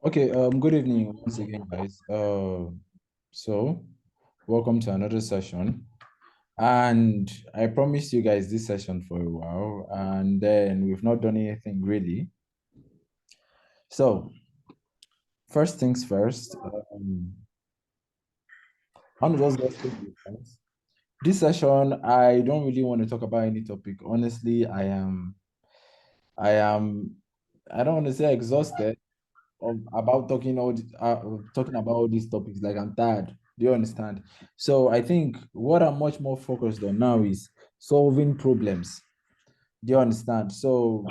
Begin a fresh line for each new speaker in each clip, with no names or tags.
Okay, good evening once again, guys. So welcome to another session. And I promised you guys this session for a while, and then we've not done anything really. So, first things first, I'm just get straight to the point. This session, I don't really want to talk about any topic. Honestly, I am, I don't want to say exhausted about talking about all these topics. Like I'm tired. Do you understand? So I think what I'm much more focused on now is solving problems. Do you understand? So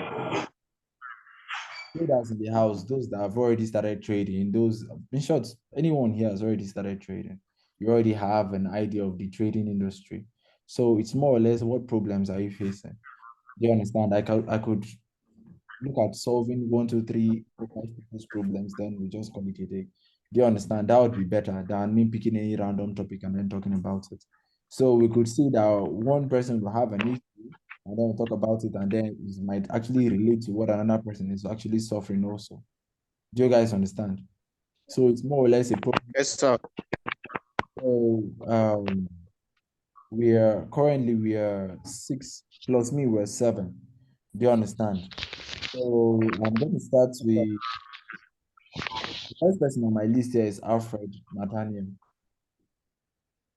traders in the house, those that have already started trading, those in short, anyone here has already started trading. You already have an idea of the trading industry. So it's more or less what problems are you facing? Do you understand? I could look at solving one, two, three, four, five people's problems, then we just call it a day. Do you understand? That would be better than me picking any random topic and then talking about it. So we could see that one person will have an issue and then we talk about it, and then it might actually relate to what another person is actually suffering also. Do you guys understand? So it's more or less a problem.
Yes, sir.
So we are six plus me, we're seven. Do you understand? So I'm going to start with the first person on my list here is Alfred Nathaniel.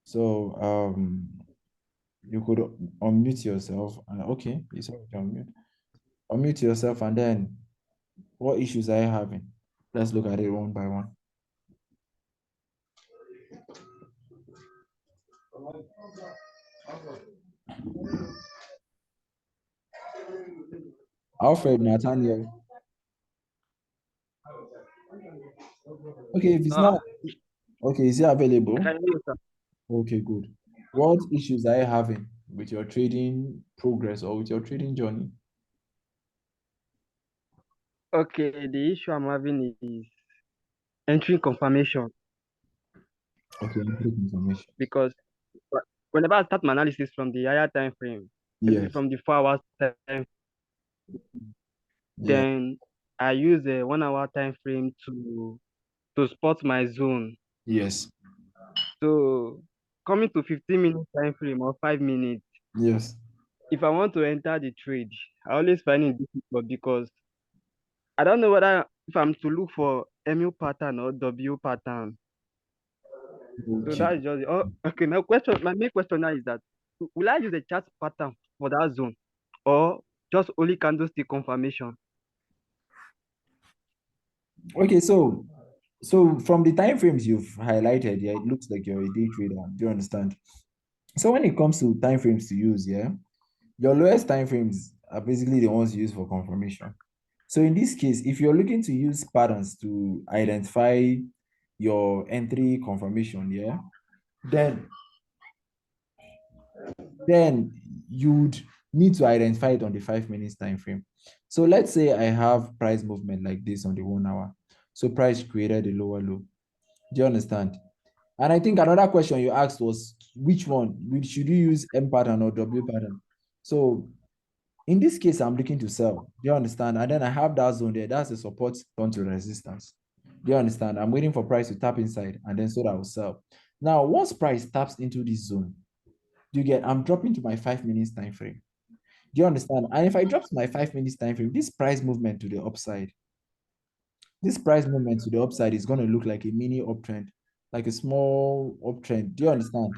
So you could unmute yourself. Okay, it's already unmute. Unmute yourself, and then what issues are you having? Let's look at it one by one. Alfred Nathaniel. Okay, if it's
Sir,
not okay, is it available?
I can hear you, sir.
Okay, good. What issues are you having with your trading progress or with your trading journey?
Okay, the issue I'm having is entry confirmation
Okay, input information.
because whenever I start my analysis from the higher time frame, maybe
Yes,
from the 4 hours time,
yes,
then I use a 1 hour time frame to spot my zone.
yes,
So coming to 15 minutes time frame or 5 minutes,
yes.
if I want to enter the trade, I always find it difficult because I don't know whether if I'm to look for MU pattern or W pattern. So
Okay.
that is just it. Oh, okay. My main question now is that will I use a chart pattern for that zone or just only candlestick confirmation?
Okay, so from the time frames you've highlighted, yeah, it looks like you're a day trader. Do you understand? So when it comes to time frames to use, yeah, your lowest time frames are basically the ones used for confirmation. So in this case, if you're looking to use patterns to identify your entry confirmation, yeah, then then you'd need to identify it on the 5 minutes time frame. So let's say I have price movement like this on the 1 hour. So price created a lower low. Do you understand? And I think another question you asked was which one? Should you use M pattern or W pattern? So in this case, I'm looking to sell. Do you understand? And then I have that zone there. That's the support turn to resistance. Do you understand? I'm waiting for price to tap inside and then so that I will sell. Now, once price taps into this zone, do you get? I'm dropping to my 5 minutes time frame. Do you understand? And if I drop to my 5 minutes time frame, this price movement to the upside, this price movement to the upside is going to look like a mini uptrend, like a small uptrend. Do you understand?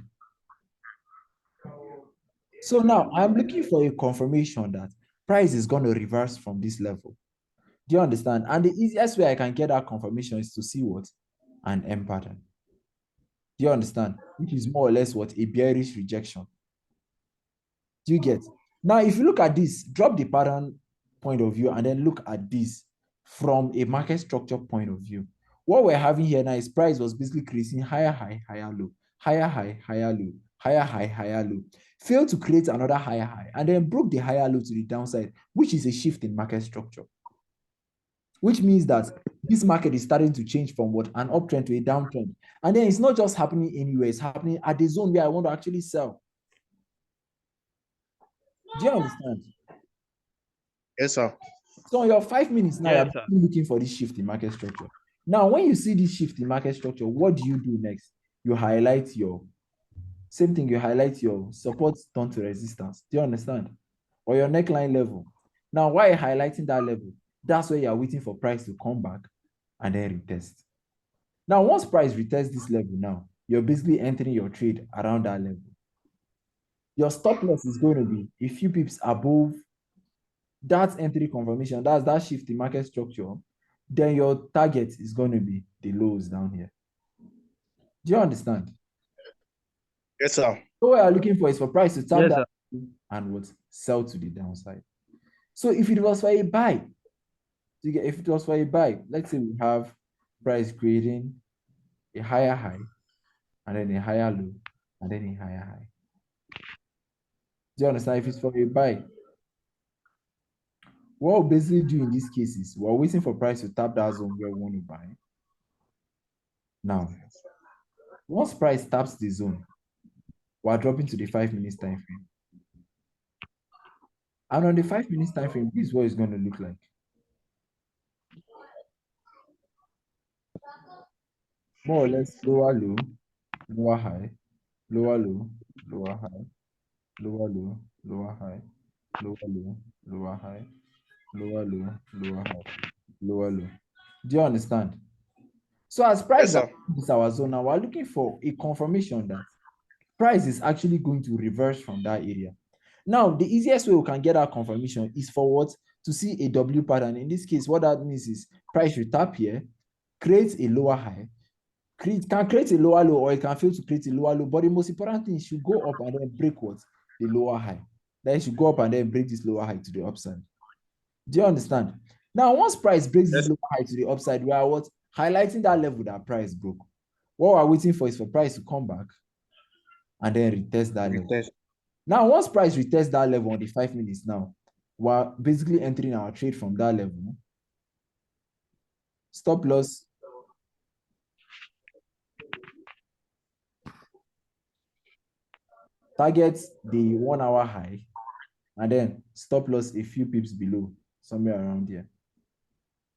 So now I'm looking for a confirmation that price is going to reverse from this level. Do you understand? And the easiest way I can get that confirmation is to see what? An M pattern. Do you understand? Which is more or less what? A bearish rejection. Do you get? Now, if you look at this, drop the pattern point of view and then look at this from a market structure point of view. What we're having here now is price was basically creating higher high, higher low, higher high, higher low, higher high, higher low. Failed to create another higher high and then broke the higher low to the downside, which is a shift in market structure. Which means that this market is starting to change from what an uptrend to a downtrend. And then it's not just happening anywhere, it's happening at the zone where I want to actually sell. Do you understand?
Yes, sir.
So on your 5 minutes now,
Yes,
you're
sir.
looking for this shift in market structure. Now, when you see this shift in market structure, what do you do next? You highlight your same thing, you highlight your support turn to resistance. Do you understand? Or your neckline level. Now, why highlighting that level? That's where you're waiting for price to come back and then retest. Now, once price retests this level now, you're basically entering your trade around that level. Your stop loss is going to be a few pips above that entry confirmation, that's that shift in market structure. Then your target is going to be the lows down here. Do you understand?
Yes, sir.
So what you're looking for is for price to tap
Yes,
that
sir.
and what sell to the downside. So if it was for a buy, if it was for a buy, let's say we have price creating a higher high and then a higher low and then a higher high. Do you understand? If it's for a buy, what we'll basically do in these cases, we're waiting for price to tap that zone where we want to buy. Now, once price taps the zone, we're dropping to the 5 minutes time frame. And on the 5 minutes time frame, this is what it's going to look like. More or less lower low, lower high, lower low, lower high, lower low, lower high, lower low, lower high, lower low, lower high, lower low. Do you understand? So as price
Yes, sir.
is our zone now, we're looking for a confirmation that price is actually going to reverse from that area. Now, the easiest way we can get that confirmation is for what? To see a W pattern. In this case, what that means is price will tap here, create a lower high, can create a lower low, or it can fail to create a lower low. But the most important thing is should go up and then break what? The lower high. Then it should go up and then break this lower high to the upside. Do you understand? Now, once price breaks this
Yes.
lower high to the upside, we are what? Highlighting that level that price broke. What we're waiting for is for price to come back and then retest that level.
Retest.
Now, once price retests that level on the 5 minutes now, we're basically entering our trade from that level. Stop loss. Target the 1 hour high, and then stop loss a few pips below, somewhere around here.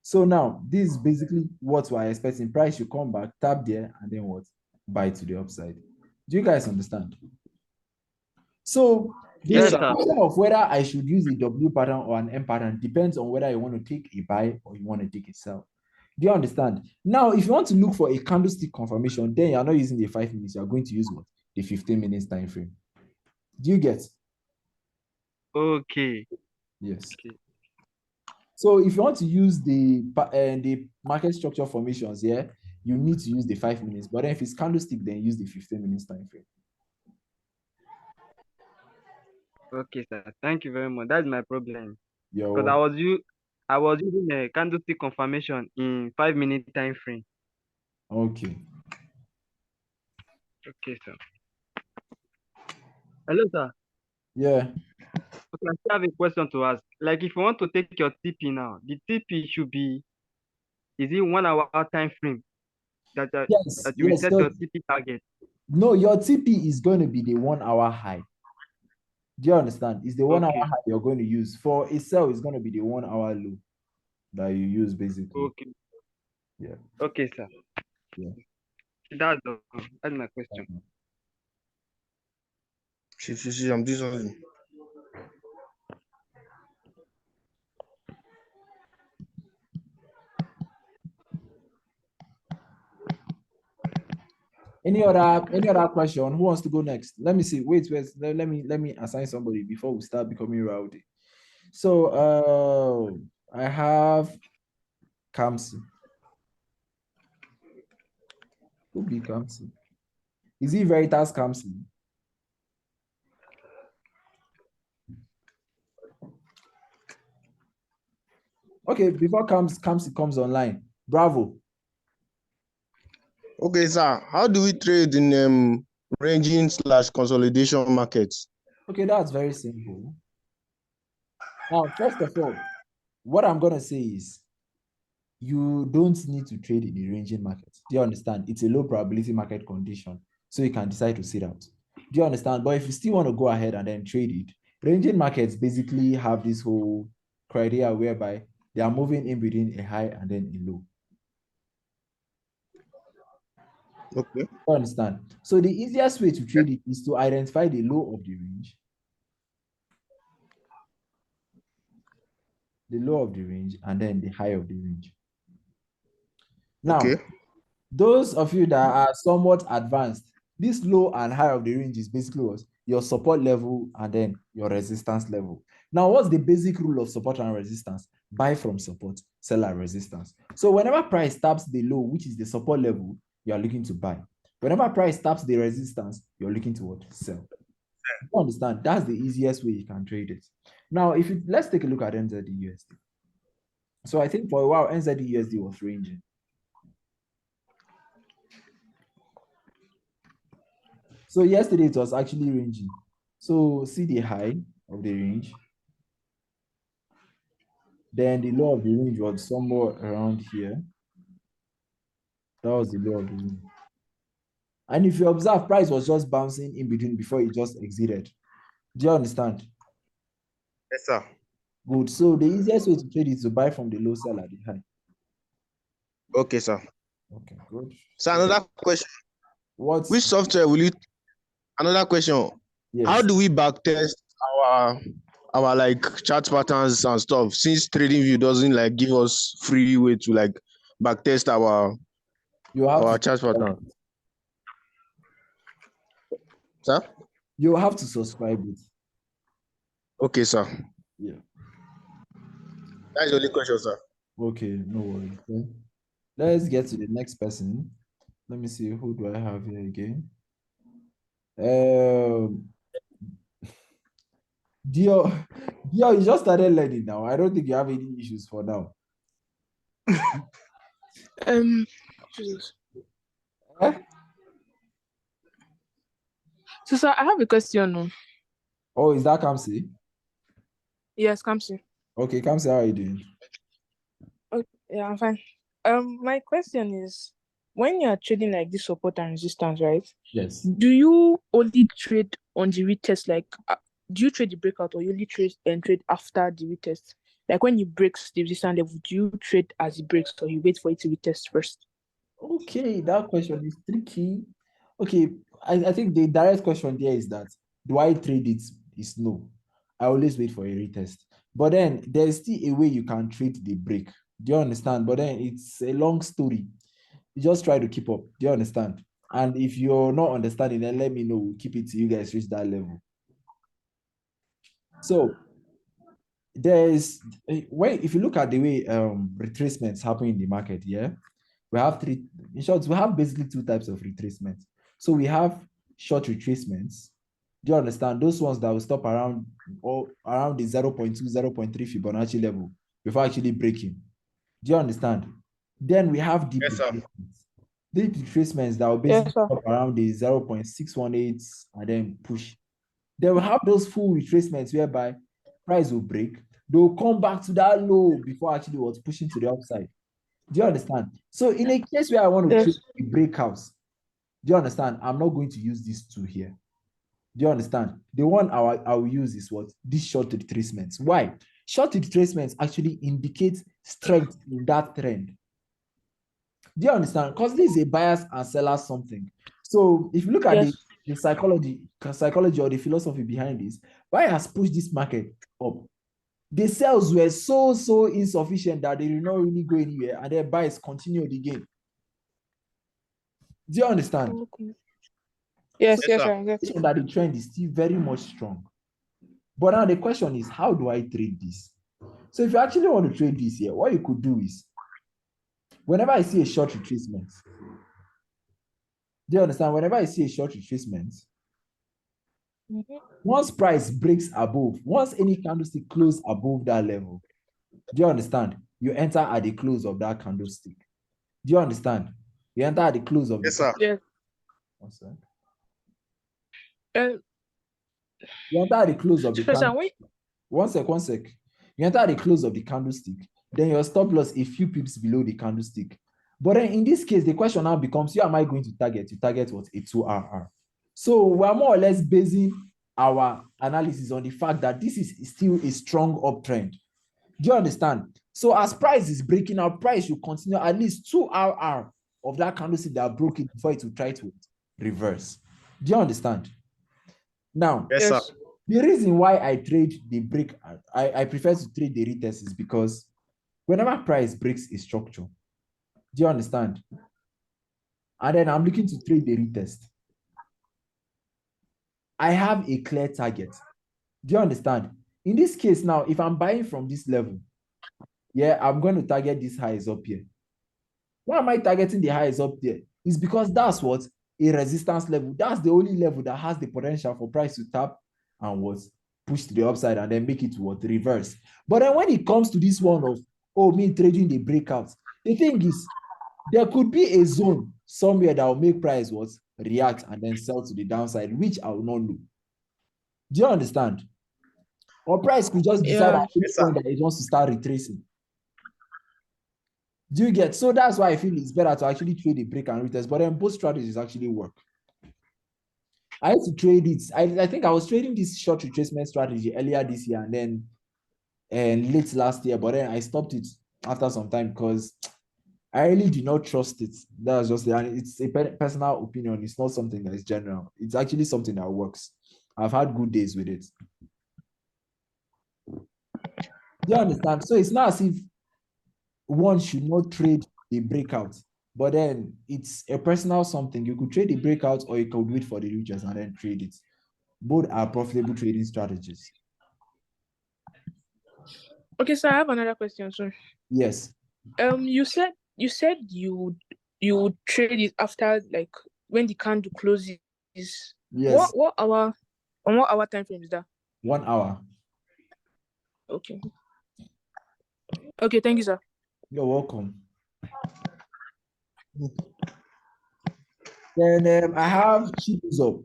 So now, this is basically what we're expecting. Price should come back, tap there, and then what? Buy to the upside. Do you guys understand? So the
Yes, sir.
question of whether I should use a W pattern or an M pattern depends on whether you want to take a buy or you want to take a sell. Do you understand? Now, if you want to look for a candlestick confirmation, then you're not using the 5 minutes, you're going to use what? The 15 minutes time frame. Do you get?
Okay.
Yes.
Okay.
So if you want to use the market structure formations, yeah, you need to use the 5 minutes. But then if it's candlestick, then use the 15 minutes time frame.
Okay, sir. Thank you very much. That's my problem.
You're
Because
welcome.
I was using a candlestick confirmation in 5 minute time frame.
Okay.
Okay, sir. Hello, sir.
Yeah.
Okay, I still have a question to ask. Like, if you want to take your TP now, the TP should be, is it 1 hour time frame
Yes.
that you will
Yes.
set your TP target?
No, your TP is going to be the 1 hour high. Do you understand? It's the 1 hour
Okay.
high you're going to use. For a sell, it's going to be the 1 hour low that you use basically.
Okay.
Yeah.
Okay, sir.
Yeah.
That's my question.
See, I'm doing something.
Any other question? Who wants to go next? Let me see. Wait. Let me assign somebody before we start becoming rowdy. So I have Kamsi. Who be Kamsi? Is he Veritas Kamsi? Okay, before Kamsi comes online. Bravo.
Okay, sir. How do we trade in ranging/consolidation markets?
Okay, that's very simple. Now, first of all, what I'm gonna say is you don't need to trade in the ranging market. Do you understand? It's a low probability market condition, so you can decide to sit out. Do you understand? But if you still want to go ahead and then trade it, ranging markets basically have this whole criteria whereby they are moving in between a high and then a low.
Okay.
You understand? So the easiest way to trade it is to identify the low of the range, and then the high of the range. Now,
Okay.
those of you that are somewhat advanced, this low and high of the range is basically what? Your support level and then your resistance level. Now, what's the basic rule of support and resistance? Buy from support, sell at resistance. So whenever price taps the low, which is the support level, you are looking to buy. Whenever price taps the resistance, you're looking to what? Sell. You understand? That's the easiest way you can trade it. Now, let's take a look at NZD-USD. So I think for a while, NZD-USD was ranging. So yesterday it was actually ranging. So see the high of the range. Then the low of the range was somewhere around here. That was the low of the range. And if you observe, price was just bouncing in between before it just exited. Do you understand?
Yes, sir.
Good. So the easiest way to trade is to buy from the low, sell at the high.
Okay, sir.
Okay, good.
So another question.
What?
Which software will you? Another question. How
Yes.
do we backtest our like chart patterns and stuff? Since TradingView doesn't like give us free way to like backtest
You have
our
to
chart pattern. Sir?
you have to subscribe it.
Okay, sir.
Yeah.
That's the only question, sir.
Okay, no worries. Okay. Let's get to the next person. Let me see, who do I have here again? Dio, you just started learning now. I don't think you have any issues for now.
Jesus.
Eh?
So, sir, I have a question.
Oh, is that Kamsi?
Yes, Kamsi.
Okay, Kamsi, how are you doing?
Okay, yeah, I'm fine. My question is, when you are trading like this support and resistance, right?
Yes.
Do you only trade on the retest? Like, do you trade the breakout, or you only trade after the retest? Like when you break the resistance level, do you trade as it breaks, or you wait for it to retest first?
Okay, that question is tricky. Okay, I think the direct question there is that, do I trade it? Is no. I always wait for a retest. But then there's still a way you can trade the break. Do you understand? But then it's a long story. You just try to keep up. Do you understand? And if you're not understanding, then let me know. We'll keep it till you guys reach that level. So there's if you look at the way retracements happen in the market, yeah, we have three. In short, we have basically two types of retracements. So we have short retracements. Do you understand? Those ones that will stop around the 0.2, 0.3 Fibonacci level before actually breaking. Do you understand? Then we have deep retracements. Deep retracements that will basically
Yes, sir.
stop around the 0.618 and then push. They will have those full retracements whereby price will break. They will come back to that low before actually was pushing to the upside. Do you understand? So in a case where I want to
Yes.
trade a breakouts, do you understand? I'm not going to use these two here. Do you understand? The one I will use is what? These short retracements. Why? Short retracements actually indicate strength in that trend. Do you understand? Because this is a buyers and sellers something. So if you look at
Yes.
the psychology or the philosophy behind this, buyers pushed this market up. The sales were so insufficient that they did not really go anywhere, and their buys continued again. Do you understand?
Okay. Yes,
Yes, sir.
I get it.
That the trend is still very much strong. But now the question is, how do I trade this? So if you actually want to trade this here, what you could do is, whenever I see a short retracement, do you understand? Whenever I see a short retracement, once price breaks above, once any candlestick close above that level, do you understand? You enter at the close of that candlestick. Do you understand? You enter at the close of the
Yes, sir.
Yes.
One sec.
Uh,
You enter at the close of the
so, sir,
candlestick. One sec. You enter at the close of the candlestick. Then your stop loss a few pips below the candlestick. But then in this case, the question now becomes, who am I going to target? You target what? A 2RR. So we're more or less basing our analysis on the fact that this is still a strong uptrend. Do you understand? So as price is breaking out, price should continue at least 2RR of that candlestick that broke it before it will try to reverse. Do you understand? Now,
Yes, sir.
the reason why I trade the break, I prefer to trade the retest is because whenever price breaks a structure, do you understand? And then I'm looking to trade the retest. I have a clear target. Do you understand? In this case now, if I'm buying from this level, yeah, I'm going to target this highs up here. Why am I targeting the highs up there? It's because that's what a resistance level. That's the only level that has the potential for price to tap and what push to the upside and then make it what reverse. But then when it comes to this one of me trading the breakouts, the thing is there could be a zone somewhere that will make price what react and then sell to the downside, which I will not know. Do you understand? Or price could just decide
Yeah.
at any point that it wants to start retracing. Do you get? So that's why I feel it's better to actually trade a break and retest, but then both strategies actually work. I had to trade it. I think I was trading this short retracement strategy earlier this year and then late last year, but then I stopped it after some time because I really do not trust it. That's just it. And it's a personal opinion. It's not something that is general. It's actually something that works. I've had good days with it. Do you understand? So it's not as if one should not trade the breakout, but then it's a personal something. You could trade the breakout or you could wait for the reaches and then trade it. Both are profitable trading strategies.
Okay, so I have another question. So,
Yes.
you said you would trade it after like when the candle closes.
Yes.
What hour? On what hour time frame is that?
1 hour.
Okay. Okay, thank you, sir.
You're welcome. Then I have chips up.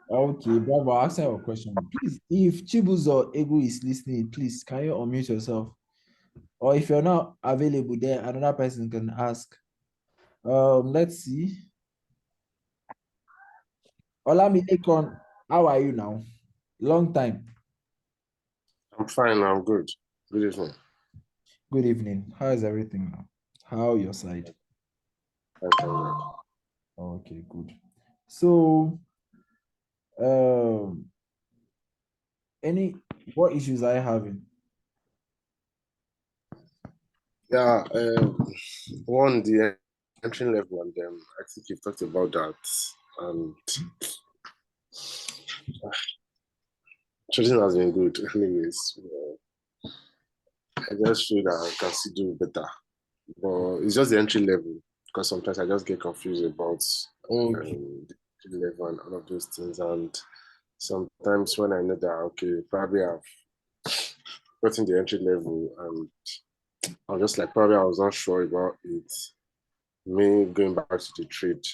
Okay, bravo. I'll answer your question. Please, if Chibuzo Egu is listening, please can you unmute yourself? Or if you're not available there, another person can ask. Let's see. Olamilekon, how are you now? Long time.
I'm fine. I'm good. Good evening.
Good evening. How is everything now? How your side?
I'm
Okay, good. So, what issues are you having?
Yeah. One, the entry level, and I think you've talked about that. And trading has been good, anyways. I just feel that I can still do better, but it's just the entry level because sometimes I just get confused about
Okay.
the entry level and all of those things. And sometimes when I know that okay, probably I've gotten the entry level and I'm just like probably I was not sure about it. Me going back to the trade,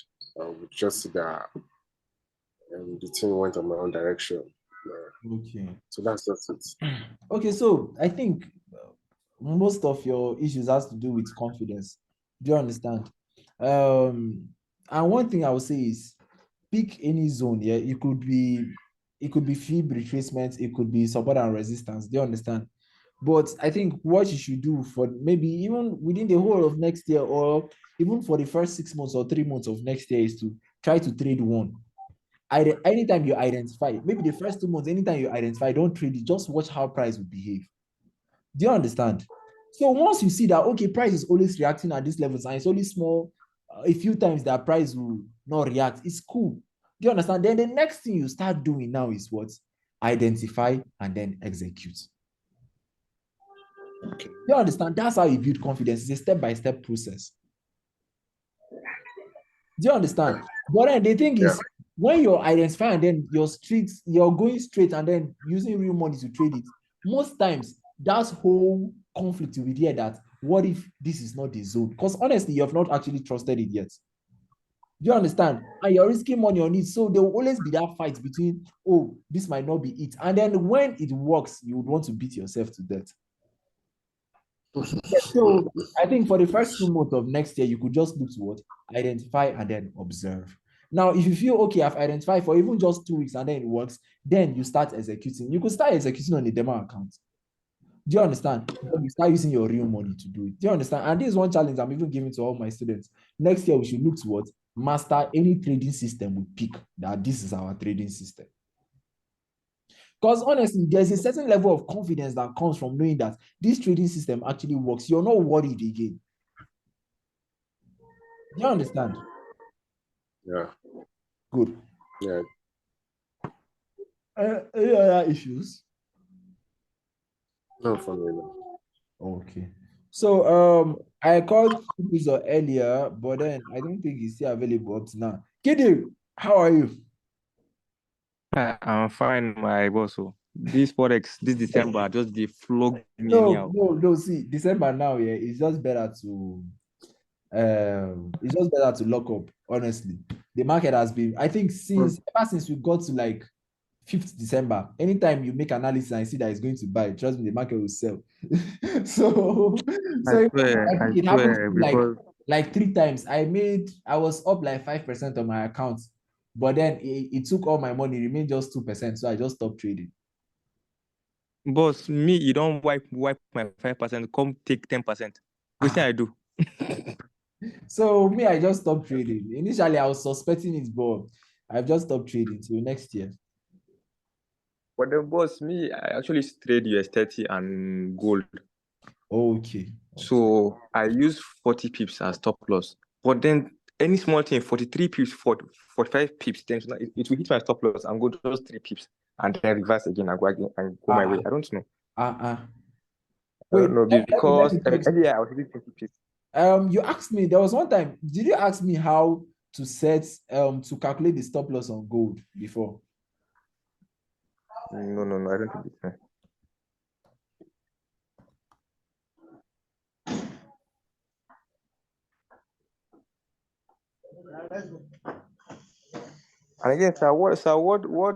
I would just see that the thing went on my own direction.
Okay.
So that's just it.
Okay, so I think most of your issues has to do with confidence. Do you understand? And one thing I would say is pick any zone. Yeah, it could be fib retracement, it could be support and resistance. Do you understand? But I think what you should do for maybe even within the whole of next year or even for the first 6 months or 3 months of next year is to try to trade one. Anytime you identify, maybe the first 2 months, anytime you identify, don't trade it, just watch how price will behave. Do you understand? So once you see that, okay, price is always reacting at these levels and it's only small, a few times that price will not react, it's cool. Do you understand? Then the next thing you start doing now is what? Identify and then execute.
Okay.
Do you understand? That's how you build confidence. It's a step-by-step process. Do you understand? But then the thing is, when you're identifying and then you're going straight and then using real money to trade it, most times that's whole conflict will be there that what if this is not the zone? Because honestly, you have not actually trusted it yet. Do you understand? And you're risking money on it. So there will always be that fight between, oh, this might not be it. And then when it works, you would want to beat yourself to death. So I think for the first 2 months of next year, you could just look to what? Identify and then observe. Now, if you feel okay, I've identified for even just 2 weeks and then it works, then you start executing. You could start executing on a demo account. Do you understand? Then you start using your real money to do it. Do you understand? And this is one challenge I'm even giving to all my students. Next year, we should look to what? Master any trading system we pick, that this is our trading system. Because honestly, there's a certain level of confidence that comes from knowing that this trading system actually works. You're not worried again. Do you understand?
Yeah.
Good.
Yeah.
Any other issues?
No, for me, no.
Okay. So I called Kupizo earlier, but then I don't think he's still available up to now. Kidi, how are you?
I'm fine, my boss. So this Forex, this December, just the flog me
No,
anyhow.
no. See, December now, yeah, it's just better to lock up. Honestly, the market has been. I think ever since we got to like 5th December, anytime you make analysis and see that it's going to buy, trust me, the market will sell. so,
I
so
swear,
I think
I
it happened
swear,
like
because
3 times. I was up like 5% on my account, but then it took all my money, remained just 2%. So I just stopped trading.
boss, me, you don't wipe my 5%, come take 10%. Which thing I do?
So me, I just stopped trading. Initially, I was suspecting it, but I've just stopped trading till next year.
But then, boss, me, I actually trade US 30 and gold.
Okay.
So I use 40 pips as stop loss. But then any small thing, 43 pips, 45 pips, then it will hit my stop loss and go just 3 pips and then reverse again and go my way. I don't know. I
Wait,
don't know
let
because
me check.
earlier I was using 20 pips.
You asked me, there was one time, did you ask me how to set to calculate the stop loss on gold before?
No, I don't think it's And again, sir, what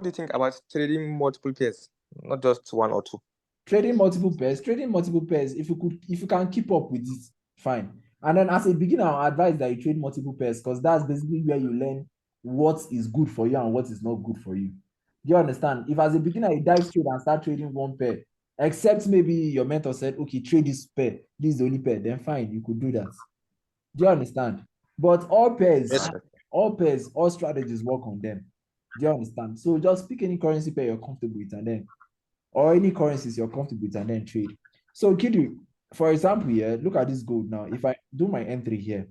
do you think about trading multiple pairs, not just one or two?
Trading multiple pairs, if you can keep up with it, fine. And then as a beginner, I advise that you trade multiple pairs because that's basically where you learn what is good for you and what is not good for you. Do you understand? If as a beginner you dive straight and start trading one pair, except maybe your mentor said, okay, trade this pair, this is the only pair, then fine, you could do that. Do you understand? But all pairs,
Yes.
all strategies work on them. Do you understand? So just pick any currency pair you're comfortable with and then, or any currencies you're comfortable with and then trade. So Kidu, for example, here, look at this gold now. If I do my entry here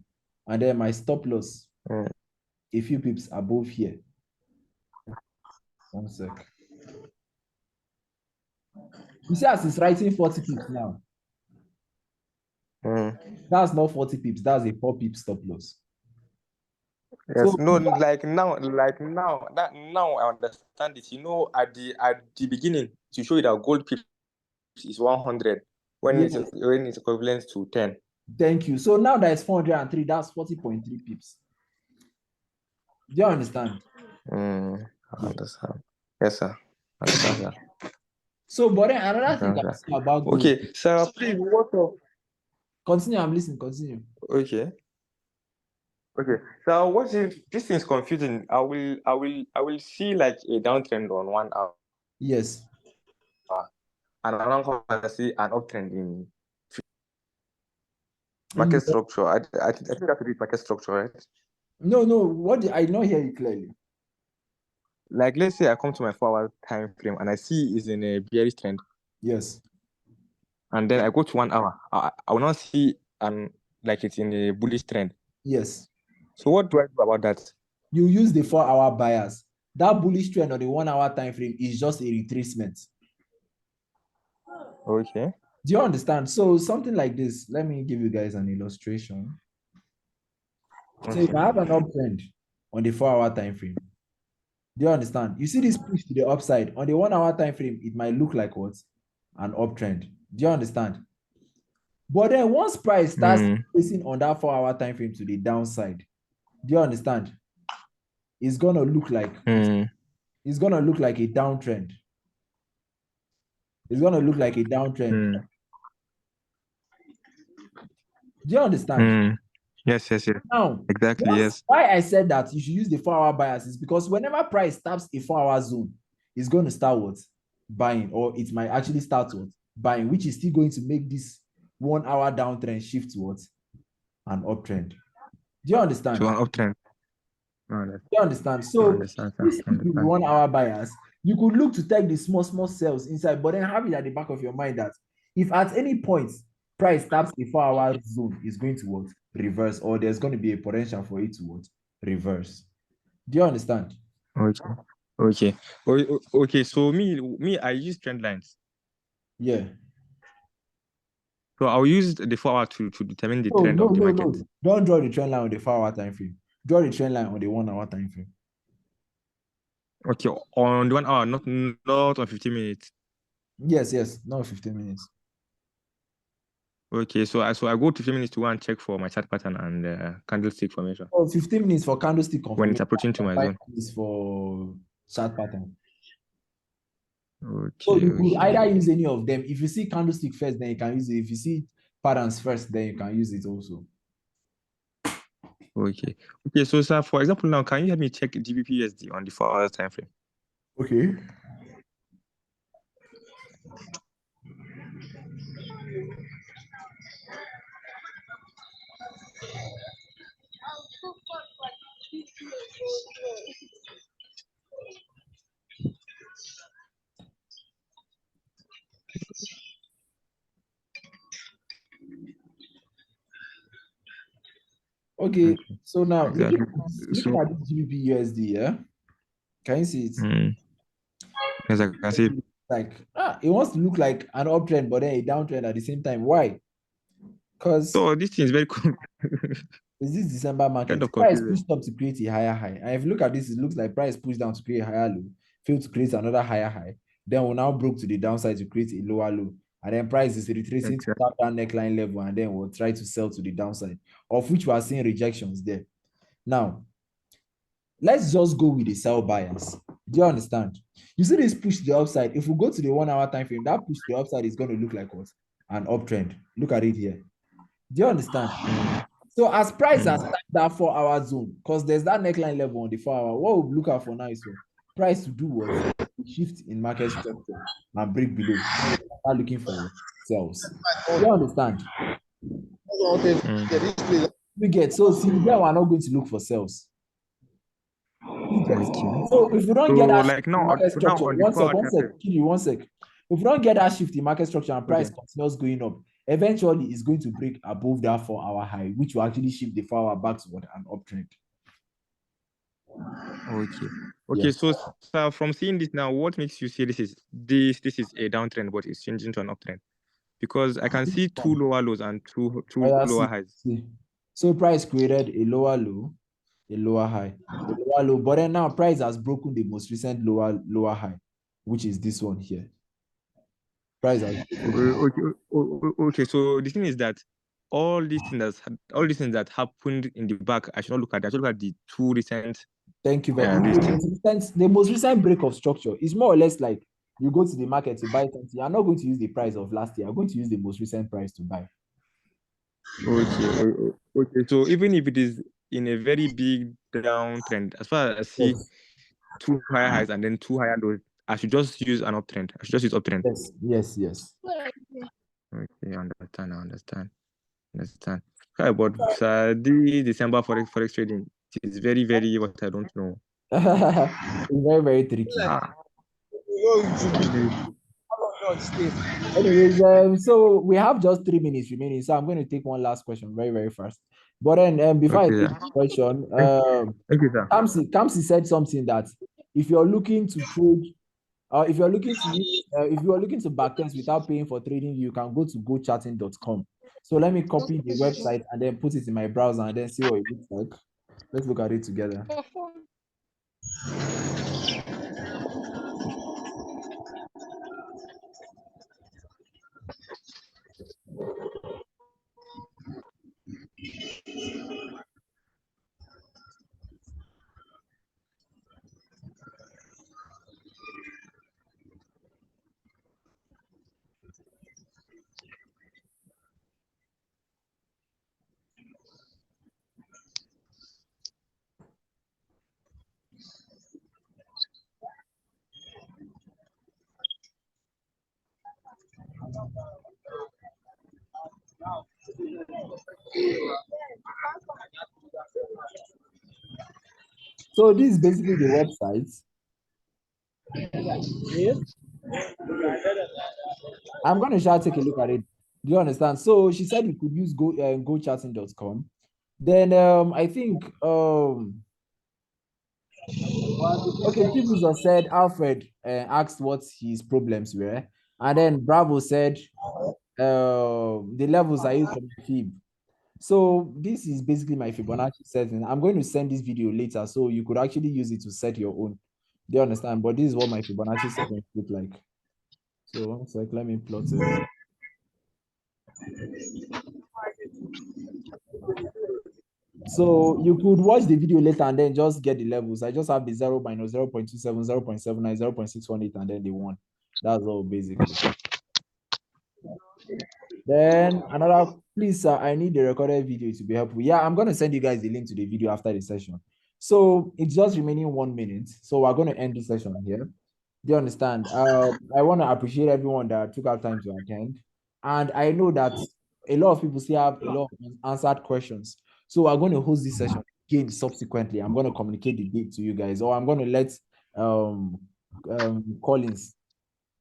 and then my stop loss, a few pips above here. 1 sec. You see as it's writing 40 pips now. That's not 40 pips, that's a 4 pip stop loss.
Yes,
So,
no, now I understand it. You know, at the beginning, to show you that gold pips is 100 when
yes,
it's equivalent to 10.
Thank you. So now that it's 403, that's 40.3 pips. Do you understand?
I understand. Yes, sir. I understand, sir.
So, but then another thing I see about gold.
Okay, sir, please, what of...
Continue, I'm listening, continue.
Okay. So what if this is confusing? I will see like a downtrend on 1 hour.
Yes.
And around I see an uptrend in market structure. I think that's a market structure, right?
No, I don't hear you clearly.
Like, let's say I come to my 4-hour time frame and I see it's in a bearish trend.
Yes.
And then I go to 1 hour. I will not see like it's in a bullish trend.
Yes.
So what do I do about that?
You use the 4-hour bias. That bullish trend on the 1 hour time frame is just a retracement.
Okay.
Do you understand? So something like this, let me give you guys an illustration. So if I have an uptrend on the 4-hour time frame, do you understand? You see this push to the upside on the 1 hour time frame, it might look like what? An uptrend. Do you understand? But then once price starts facing on that 4-hour time frame to the downside, do you understand? It's gonna look like it's gonna look like a downtrend. It's gonna look like a downtrend. Do you understand?
Yes.
Now,
Exactly. Yes.
why I said that you should use the 4-hour bias is because whenever price taps a 4-hour zone, it's going to start what? Buying, or it might actually start what? Buying, which is still going to make this 1-hour downtrend shift to what? An uptrend. Do you understand?
To an uptrend.
Do you understand? So this is the 1-hour bias. You could look to take the small cells inside, but then have it at the back of your mind that if at any point price taps the 4-hour zone, is going to what? Reverse, or there's going to be a potential for it to what? Reverse. Do you understand?
Okay. Okay. So me, I use trend lines.
Yeah.
So I'll use the 4-hour to determine the trend of the market.
No. Don't draw the trend line on the 4-hour time frame. Draw the trend line on the 1-hour time frame.
Okay, on the 1 hour, not on 15 minutes.
Yes, not 15 minutes.
Okay, so I go to 15 minutes to go and check for my chart pattern and candlestick formation.
Oh, 15 minutes for candlestick confirmation.
When it's approaching to my
5
zone.
minutes for chart pattern.
Okay.
So you could either use any of them. If you see candlestick first, then you can use it. If you see patterns first, then you can use it also.
Okay. So sir, for example, now can you help me check GBP/USD on the 4-hour time frame?
Okay. Okay. So now
Exactly.
looking at this GBP/USD, yeah. Can you see it?
Yes, I can see it.
Like it wants to look like an uptrend, but then a downtrend at the same time. Why? Because
So this thing is very cool.
is this December market?
Kind of
Price
confusing.
pushed up to create a higher high. And if you look at this, it looks like price pushed down to create a higher low, failed to create another higher high. Then will now broke to the downside to create a lower low. And then price is retracing to tap that neckline level, and then we'll try to sell to the downside, of which we are seeing rejections there. Now, let's just go with the sell bias. Do you understand? You see this push to the upside. If we go to the 1-hour time frame, that push to the upside is going to look like what? An uptrend. Look at it here. Do you understand? So as price has touched that 4-hour zone, because there's that neckline level on the 4-hour, what we'll look at for now is what? Price to do what? Shift in market structure and break below. Start looking for sells. Do you understand? We get so see there we're not going to look for sales. So if we don't get that
like now,
market structure,
on the 4-hour
one sec. If we don't get that shift in market structure and price continues going up, eventually it's going to break above that 4-hour high, which will actually shift the 4-hour back to what an uptrend.
Okay. So from seeing this now, what makes you say this is a downtrend, but it's changing to an uptrend? Because I can see two lower lows and two lower highs.
So price created a lower low, a lower high, a lower low, but then now price has broken the most recent lower high, which is this one here. Price has
okay. So the thing is that all these things that happened in the back, I should not look at that. I should look at the two recent.
Thank you very much. The most recent break of structure is more or less like you go to the market to buy something. You're not going to use the price of last year. You're going to use the most recent price to buy.
Okay. So even if it is in a very big downtrend, as far as I see two higher highs and then two higher lows, I should just use an uptrend. I should just use uptrend.
Yes.
Okay, I understand. Okay, but the December forex trading is very, very what I don't know.
It's very, very tricky. Anyways, so we have just 3 minutes remaining, so I'm going to take one last question very, very fast. But then before I take the question, Kamsi said something that if you're looking to trade, if you're looking to backtest without paying for trading, you can go to gocharting.com. So let me copy the website and then put it in my browser and then see what it looks like. Let's look at it together. So this is basically the website.
Yes.
I'm gonna try to take a look at it. Do you understand? So she said we could use gochatting.com. Then I think okay, Chibuzo said Alfred asked what his problems were, and then Bravo said the levels are you from Fib. So this is basically my Fibonacci setting. I'm going to send this video later so you could actually use it to set your own. Do you understand? But this is what my Fibonacci settings look like. So one sec, let me plot it. So you could watch the video later and then just get the levels. I just have the 0 minus 0 0.27, 0 0.79, 0 0.618, and then the 1. That's all basically. Then another, please, sir, I need the recorded video to be helpful. Yeah, I'm going to send you guys the link to the video after the session. So it's just remaining 1 minute. So we're going to end this session here. Do you understand? I want to appreciate everyone that took out time to attend. And I know that a lot of people still have a lot of unanswered questions. So we're going to host this session again subsequently. I'm going to communicate the date to you guys, or I'm going to let Collins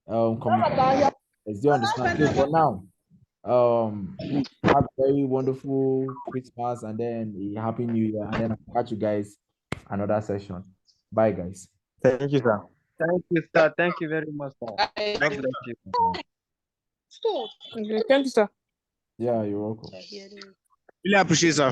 communicate. Do you understand? So for now, please have a very wonderful Christmas and then a happy New Year, and then I'll catch you guys another session. Bye, guys.
Thank you, sir.
Thank you, sir. Thank you very much, sir. God bless you.
Okay, thank you, sir.
Yeah, you're welcome.
Really appreciate, sir.